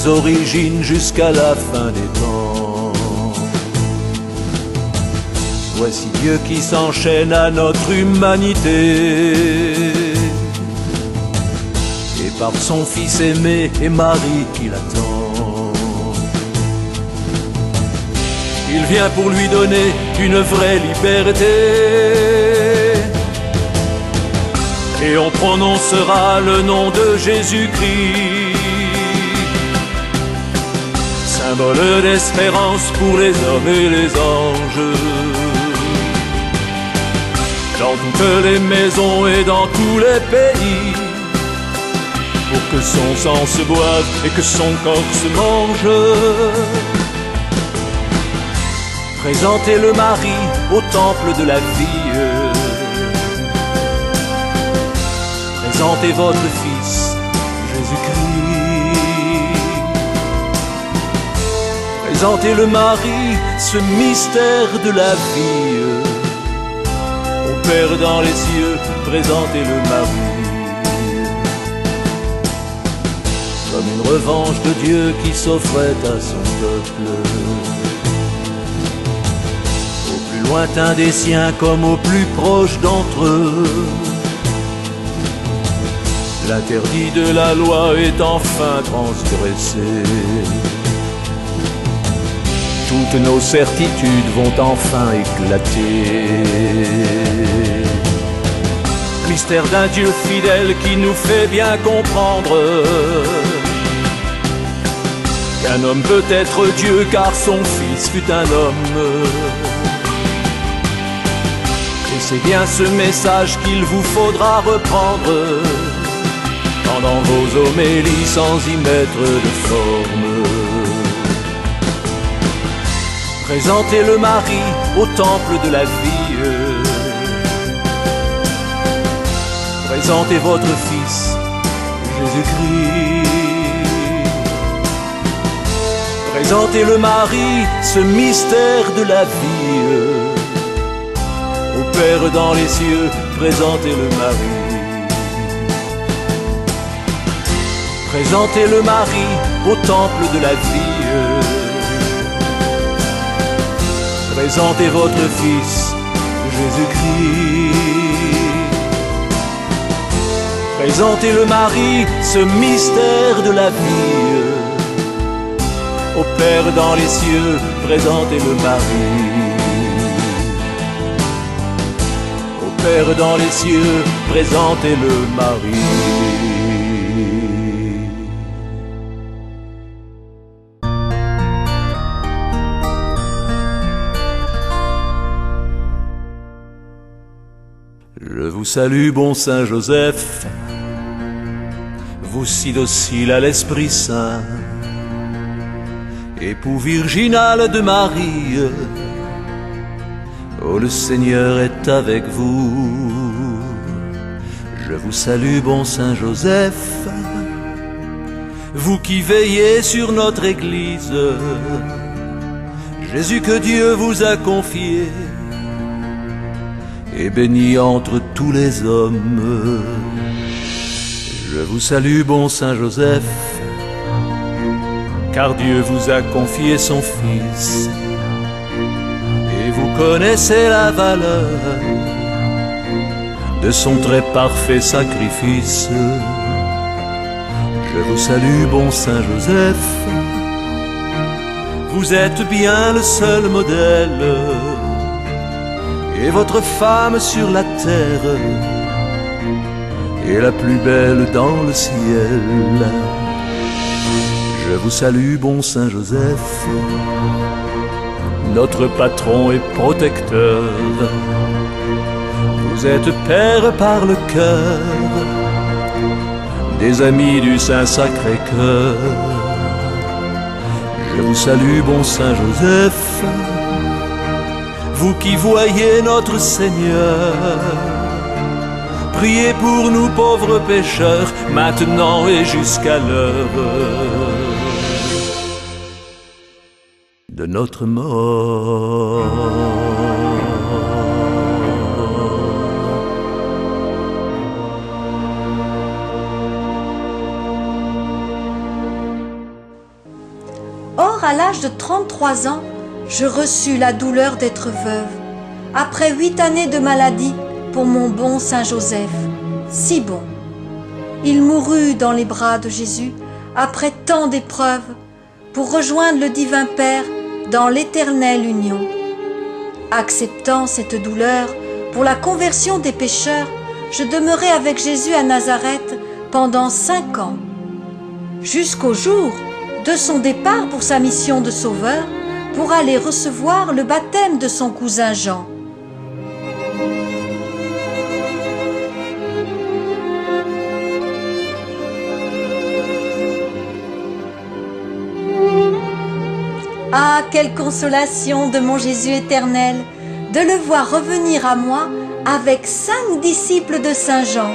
les origines jusqu'à la fin des temps. Voici Dieu qui s'enchaîne à notre humanité, et par son Fils aimé et Marie qui l'attend. Il vient pour lui donner une vraie liberté, et on prononcera le nom de Jésus-Christ, symbole d'espérance pour les hommes et les anges. Dans toutes les maisons et dans tous les pays, pour que son sang se boive et que son corps se mange. Présentez le mari au temple de la vie. Présentez votre Fils, Jésus-Christ. Présentez le mari, ce mystère de la vie. Au Père dans les cieux, présentez le mari. Comme une revanche de Dieu qui s'offrait à son peuple. Lointain des siens comme au plus proche d'entre eux. L'interdit de la loi est enfin transgressé. Toutes nos certitudes vont enfin éclater. Mystère d'un Dieu fidèle qui nous fait bien comprendre qu'un homme peut être Dieu car son Fils fut un homme. C'est bien ce message qu'il vous faudra reprendre pendant vos homélies sans y mettre de forme. Présentez le mari au temple de la vie. Présentez votre Fils, Jésus-Christ. Présentez le mari, ce mystère de la vie. Au Père dans les cieux, présentez le mari. Présentez le mari au temple de la vie. Présentez votre Fils, Jésus-Christ. Présentez le mari, ce mystère de la vie. Au Père dans les cieux, présentez le mari. Père dans les cieux, présentez le mari. Je vous salue, bon Saint Joseph, vous si docile à l'Esprit Saint, époux virginal de Marie. Oh, le Seigneur est avec vous. Je vous salue, bon Saint Joseph, vous qui veillez sur notre Église. Jésus que Dieu vous a confié et béni entre tous les hommes. Je vous salue, bon Saint Joseph, car Dieu vous a confié son Fils. Vous connaissez la valeur de son très parfait sacrifice. Je vous salue, bon Saint Joseph, vous êtes bien le seul modèle, et votre femme sur la terre est la plus belle dans le ciel. Je vous salue, bon Saint Joseph, notre patron et protecteur. Vous êtes père par le cœur des amis du Saint-Sacré-Cœur. Je vous salue, bon Saint Joseph, vous qui voyez notre Seigneur. Priez pour nous pauvres pécheurs, maintenant et jusqu'à l'heure de notre mort. Or, à l'âge de 33 ans, je reçus la douleur d'être veuve, après 8 années de maladie pour mon bon Saint Joseph, si bon. Il mourut dans les bras de Jésus, après tant d'épreuves, pour rejoindre le divin Père dans l'éternelle union. Acceptant cette douleur pour la conversion des pécheurs, je demeurai avec Jésus à Nazareth pendant 5 ans, jusqu'au jour de son départ pour sa mission de sauveur, pour aller recevoir le baptême de son cousin Jean. Ah, quelle consolation de mon Jésus éternel, de le voir revenir à moi avec 5 disciples de Saint Jean.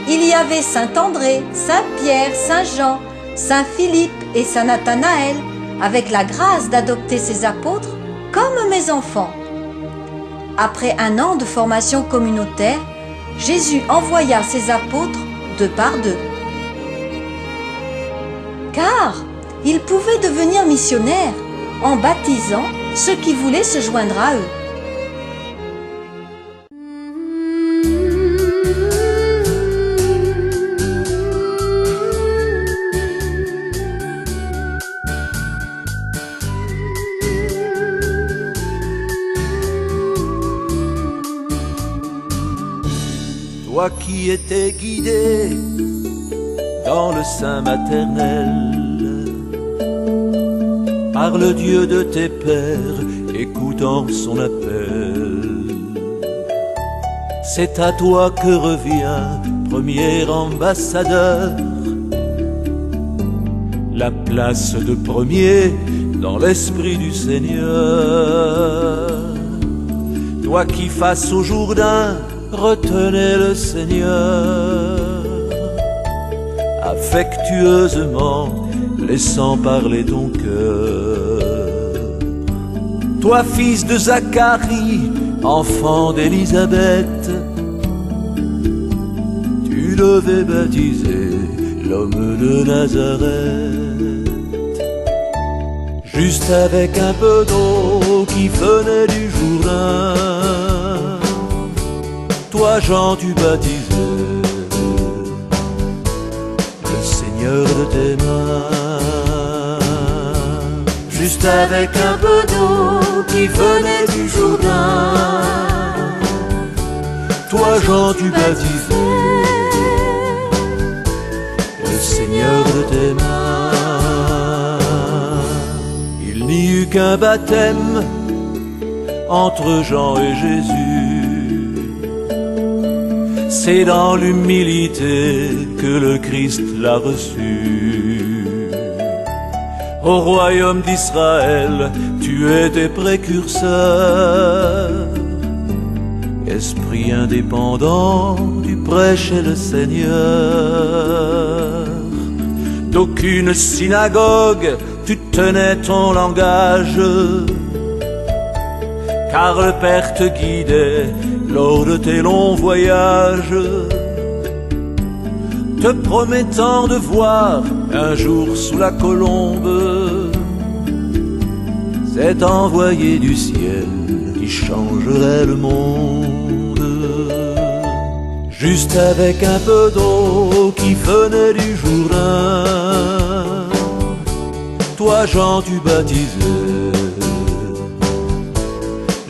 Il y avait Saint André, Saint Pierre, Saint Jean, Saint Philippe et Saint Nathanaël, avec la grâce d'adopter ces apôtres comme mes enfants. Après 1 an de formation communautaire, Jésus envoya ses apôtres 2 par 2. Car ils pouvaient devenir missionnaires en baptisant ceux qui voulaient se joindre à eux. Toi qui étais guidé dans le sein maternel par le Dieu de tes pères, écoutant son appel, c'est à toi que revient, premier ambassadeur, la place de premier dans l'esprit du Seigneur. Toi qui face au Jourdain retenais le Seigneur, affectueusement laissant parler ton cœur. Toi fils de Zacharie, enfant d'Élisabeth, tu devais baptiser l'homme de Nazareth. Juste avec un peu d'eau qui venait du Jourdain, toi Jean tu baptisais le Seigneur de tes mains. Juste avec un peu d'eau qui venait du Jourdain, toi Jean tu baptisais le Seigneur de tes mains. Il n'y eut qu'un baptême entre Jean et Jésus, c'est dans l'humilité que le Christ l'a reçu. Au royaume d'Israël, tu étais précurseur. Esprit indépendant, tu prêchais le Seigneur. D'aucune synagogue, tu tenais ton langage, car le Père te guidait lors de tes longs voyages, te promettant de voir un jour sous la colombe cet envoyé du ciel qui changerait le monde. Juste avec un peu d'eau qui venait du Jourdain, toi Jean tu baptisais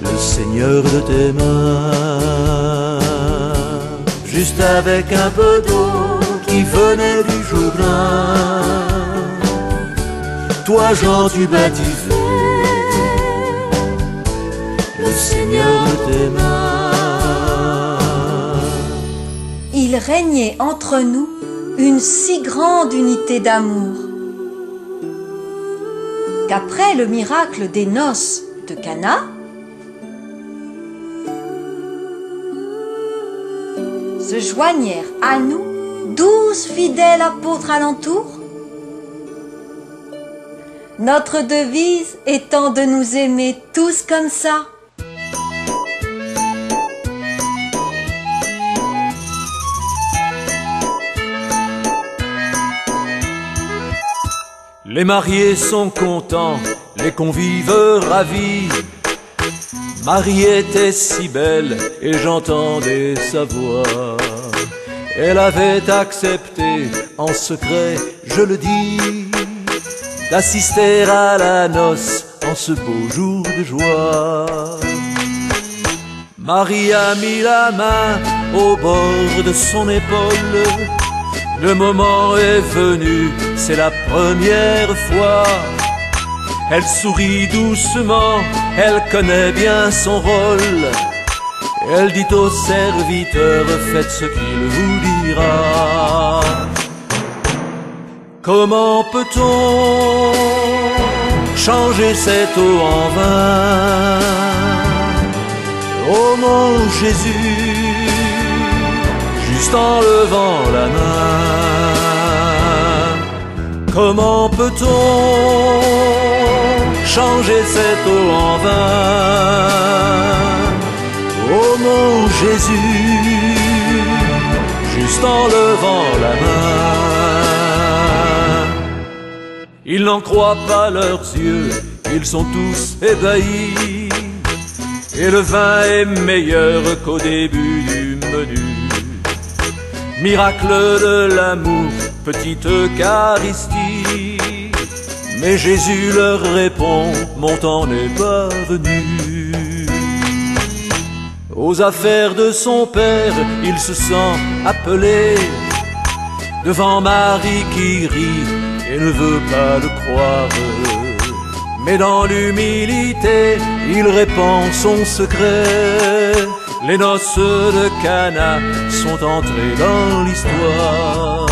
le Seigneur de tes mains. Juste avec un peu d'eau qui venait du Jourdain, toi Jean tu baptisais le Seigneur de tes mains. Il régnait entre nous une si grande unité d'amour qu'après le miracle des noces de Cana, se joignèrent à nous 12 fidèles apôtres alentour, notre devise étant de nous aimer tous comme ça. Les mariés sont contents, les convives ravis. Marie était si belle et j'entendais sa voix. Elle avait accepté en secret, je le dis, d'assister à la noce en ce beau jour de joie. Marie a mis la main au bord de son épaule. Le moment est venu, c'est la première fois. Elle sourit doucement, elle connaît bien son rôle. Elle dit au serviteur, faites ce qu'il vous dira. Comment peut-on changer cette eau en vin? Oh mon Jésus, juste en levant la main. Comment peut-on changer cette eau en vin? Oh mon Jésus, juste en levant la main. Ils n'en croient pas leurs yeux, ils sont tous ébahis. Et le vin est meilleur qu'au début du menu. Miracle de l'amour, petite Eucharistie. Mais Jésus leur répond, mon temps n'est pas venu. Aux affaires de son père, il se sent appelé. Devant Marie qui rit et ne veut pas le croire. Mais dans l'humilité, il répand son secret. Les noces de Cana sont entrées dans l'histoire.